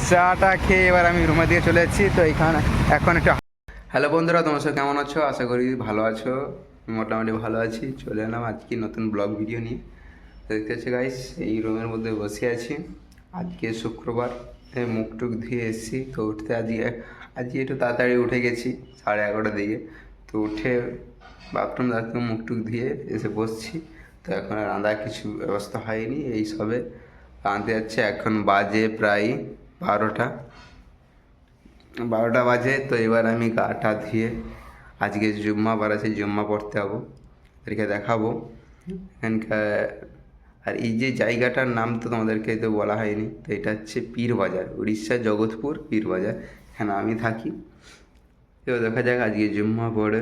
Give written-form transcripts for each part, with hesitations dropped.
চাটা খেয়ে এবার আমি রুমে দিয়ে চলে এসেছি। তো এইখানে এখন একটা হ্যালো বন্ধুরা, তোমার সব কেমন আছো? আশা করি ভালো আছো। মোটামুটি ভালো আছি। চলে এলাম আজকে নতুন ব্লগ ভিডিও নিয়ে। দেখতে পাচ্ছি গাইস, এই রুমের মধ্যে বসে আছি। আজকে শুক্রবার, মুখ টুক ধুয়ে এসেছি। তো উঠতে আজকে একটু তাড়াতাড়ি উঠে গেছি 11:30টার দিকে। তো উঠে বাথরুম মুখ টুক ধুয়ে এসে বসছি। তো এখন রান্নার কিছু ব্যবস্থা হয়নি, এই সবে রাঁধতে যাচ্ছে। এখন বাজে প্রায় 12টা বাজে। তো এবার আমি গাটা ধুয়ে, আজকে জুম্মাবার আছে, জুম্মা পড়তে যাবো, এদেরকে দেখাবো এখানকার। আর এই যে জায়গাটার নাম তো তোমাদেরকে তো বলা হয়নি। তো এটা হচ্ছে পীর বাজার, উড়িষ্যার জগৎপুর পীর বাজার, এখানে আমি থাকি। তো দেখা যাক, আজকে জুম্মা পড়ে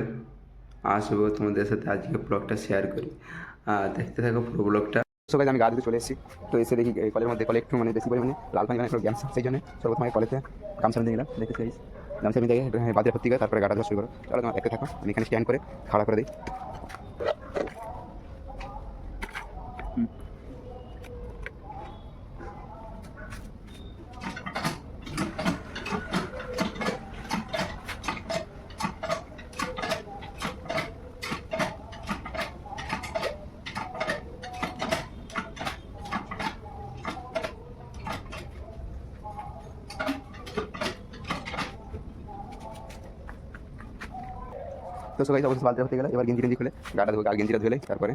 আসবো, তোমাদের সাথে আজকে ব্লগটা শেয়ার করি। দেখতে থাকো পুরো ব্লগটা। সবাই আমি গা দিতে চলে এসেছি। তো এসে দেখি কলের মধ্যে কলে একটু বেশি পরিমাণে লাল পানি একটু গ্যাস, সেই জন্য সর্বপ্রথম কলেতে গামছা বেঁধে গেলাম। দেখতে চাই গামছা বেঁধে গিয়ে বাদে ভর্তি করে তারপরে গাটা ধোয়া শুরু করো। চলো তোমার দেখতে থাকো, আমি এখানে স্ট্যান্ড করে খাড়া করে দিই। তো সবাই অবশ্যই বালতি হতে গেলে এবার গেঞ্জি খুলে গাটা ধোবো। আর গেঞ্জিটা ধুলে তারপরে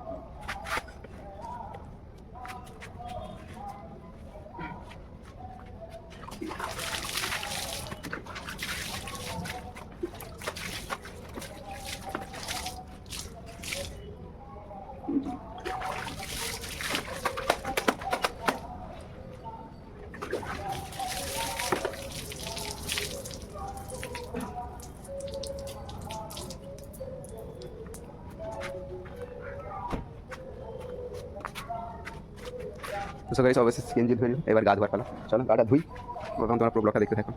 তো সবাই অবশ্যই গেঞ্জি ধুয়ে এবার গা ধোয়ার পালা। চলো গাটা ধুই, প্রথম তোমার পুরো ব্লগটা দেখতে থাকো।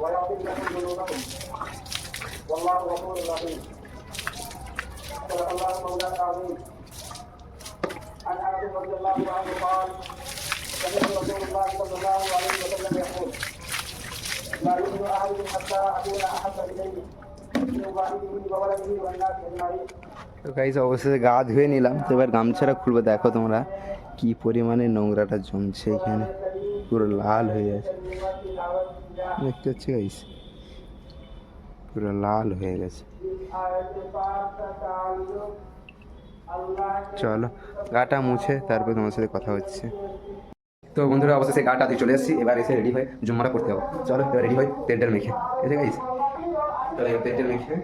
ويغفر لكم ذنوبكم والله غفور رحيم. صدق الله مولانا العظيم. عن انس رضي الله عنه قال سمعت رسول الله صلى الله عليه وسلم يقول لا يؤمن احدكم حتى اكون احب اليه من والده وولده والناس اجمعين. তো গাইস অবশেষে গা ধুয়ে নিলাম। তো এবার গামছাটা খুলবে। দেখো তোমরা কি পরিমাণে নোংরাটা জমছে এখানে, পুরো লাল হয়ে গেছে। দেখতে পাচ্ছি গাইস, পুরো লাল হয়ে গেছে। চলো গাটা মুছে তারপরে তোমার সাথে কথা হচ্ছে। তো বন্ধুরা অবশেষে গাটা দিয়ে চলে এসেছি। এবার এসে রেডি হয়ে জুম্মাটা করতে হবে। চলো এবার রেডি হয়ে তেলটা মেখে এসে গাইস। চলো এবার তেলটা মেখে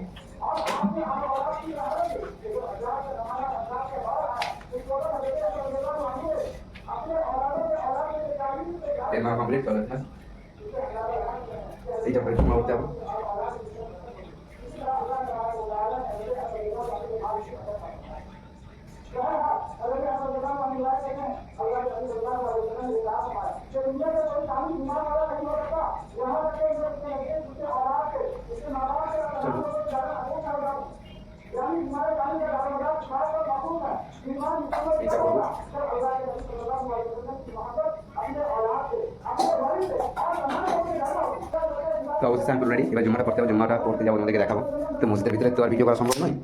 এবার কমপ্লিট করে হ্যাঁ এইটা পরে জুম্মা করতে হবে। তো অবশ্যই আমি রেডি। এবার জুম্মাটা করতে হবে, জুম্মাটা করতে যাবো, তোমাদেরকে দেখাবো। তো মসজিদের ভিতরে তো আর ভিডিও করা সম্ভব নয়,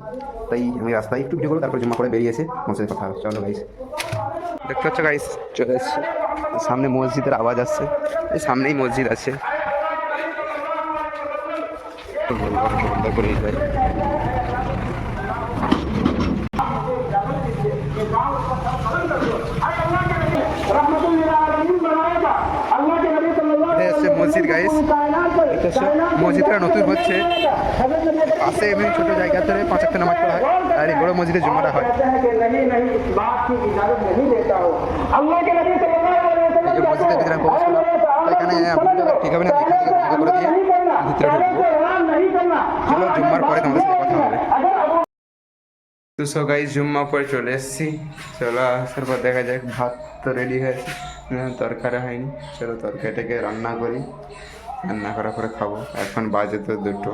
তাই আমি রাস্তায় একটু ভিডিও করবো, তারপর জুম্মা করে বেরিয়ে এসে মসজিদের কথা হবে। চলো গাইস, দেখতে পাচ্ছ গাইস চলে এসেছি। সামনে মসজিদের আওয়াজ আসছে, এই সামনেই মসজিদ আছে। বন্ধ করে যায়। মসজিদ গাইস, মসজিদটা নতুন হচ্ছে, পাশে এমনি ছোট জায়গা ধরে 5 ওয়াক্ত নামাজ পড়া হয়, আর এই বড় মসজিদে জুমাটা হয়। মসজিদের ভিতরে প্রবেশ করলাম, এখানে ঠিক হবে না, এখান থেকে বন্ধ করে দিয়ে ভিতরে ঢুকবো। চলো জুম্মার পরে তোমাদের তো সকাল জুম্মা পরে চলে এসেছি। চলো আসার পর দেখা যাক, ভাত তো রেডি হয়েছে, তরকারি হয়নি। চলো তরকারিটাকে রান্না করি, রান্না করার পরে খাবো। এখন বাজে তো 2টো।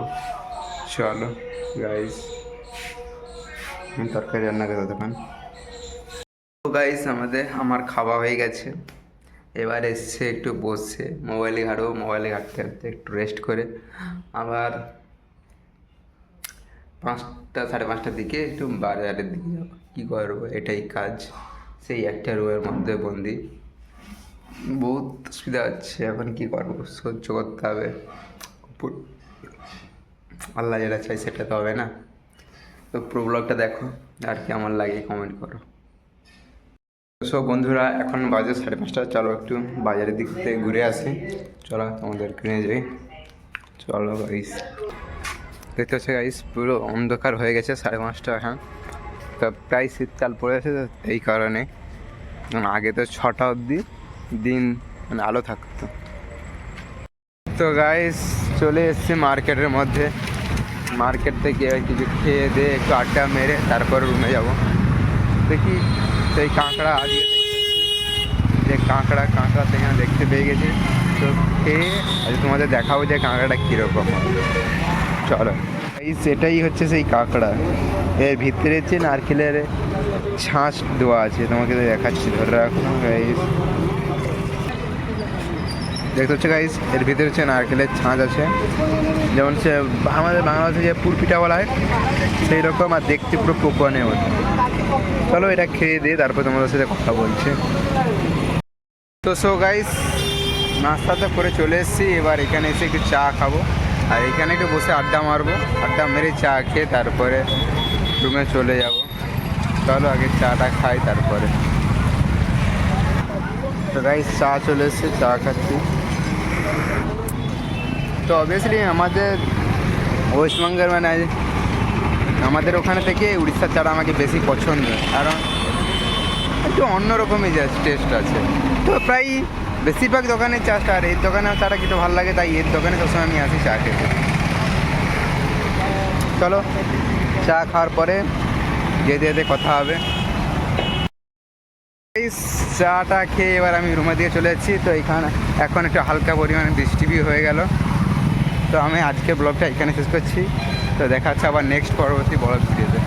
চলো গাইস তরকারি রান্না করে তখন। তো গাইস আমার খাওয়া হয়ে গেছে। এবার এসছে একটু বসে মোবাইলে ঘাঁটবো, মোবাইলে ঘাঁটতে ঘাঁটতে একটু রেস্ট করে আবার 5টা 5:30টার দিকে একটু বাজারের দিকে যাবো। কী করবো, এটাই কাজ। সেই একটা রুমের মধ্যে বন্দি, বহুত অসুবিধা হচ্ছে। এখন কি করবো, সহ্য করতে হবে। আল্লাহ যেটা চাই সেটা তো হবে না। তো পুরো ব্লগটা দেখো, আর কি আমার লাগে কমেন্ট করো। সব বন্ধুরা এখন বাজে 5:30। চলো একটু বাজারের দিক থেকে ঘুরে আসি। চলো তোমাদেরকে নিয়ে যাই। চলো গাইস, দেখতে হচ্ছে গাইস পুরো অন্ধকার হয়ে গেছে 5:30 এখন। তো প্রায় শীতকাল পড়েছে, তো এই কারণে। আগে তো 6টা অবধি দিন মানে আলো থাকতো। তো গাইস চলে এসেছি মার্কেটের মধ্যে। মার্কেট থেকে কিছু খেয়ে দিয়ে একটু আড্ডা মেরে তারপর রুমে যাব। দেখি সেই কাঁকড়া আজকে যে কাঁকড়া থেকে দেখতে পেয়ে গেছি। তো খেয়ে আজ তোমাদের দেখাবো যে কাঁকড়াটা কীরকম হয়। চলো এই সেটাই হচ্ছে সেই কাঁকড়া। এর ভিতরে হচ্ছে নারকেলের ছাঁচ দেওয়া আছে, তোমাকে দেখাচ্ছি, ধরে রাখো গাইস। দেখতে হচ্ছে গাইস, এর ভিতরে হচ্ছে নারকেলের ছাঁচ আছে, যেমন সে আমাদের বাংলাদেশে যে পুরপিঠা বলা হয় সেই রকম, আর দেখতে পুরো পোকনে মতো। চলো এটা খেয়ে দিয়ে তারপর তোমাদের সাথে কথা বলছি। তো সো গাইস নাস্তা তো করে চলে এসেছি। এবার এখানে এসে একটু চা খাবো, আর এখানে একটু বসে আড্ডা মারবো। আড্ডা মেরে চা খেয়ে তারপরে রুমে চলে যাব। চলো আগে চাটা খাই তারপরে। তো গাইস চা চলে এসেছে, চা খাচ্ছি। তো অবভিয়াসলি আমাদের ওয়েস্টবেঙ্গল মানে আমাদের ওখানে থেকে উড়িষ্যার চাটা আমাকে বেশি পছন্দ, কারণ একটু অন্যরকমই টেস্ট আছে। তো প্রায় বেশিরভাগ দোকানের চাটা, আর এর দোকানের চাটা কিন্তু ভালো লাগে, তাই এর দোকানে সবসময় আমি আসি চা খেতে। চলো চা খাওয়ার পরে যেতে যেতে কথা হবে। এই চাটা খেয়ে এবার আমি রুমের দিকে চলে যাচ্ছি। তো এখানে এখন একটু হালকা পরিমাণে বৃষ্টি হয়ে গেল। তো আমি আজকে ব্লগটা এখানে শেষ করছি। তো দেখা হচ্ছে আবার নেক্সট পরবর্তী ব্লগ ভিডিওতে।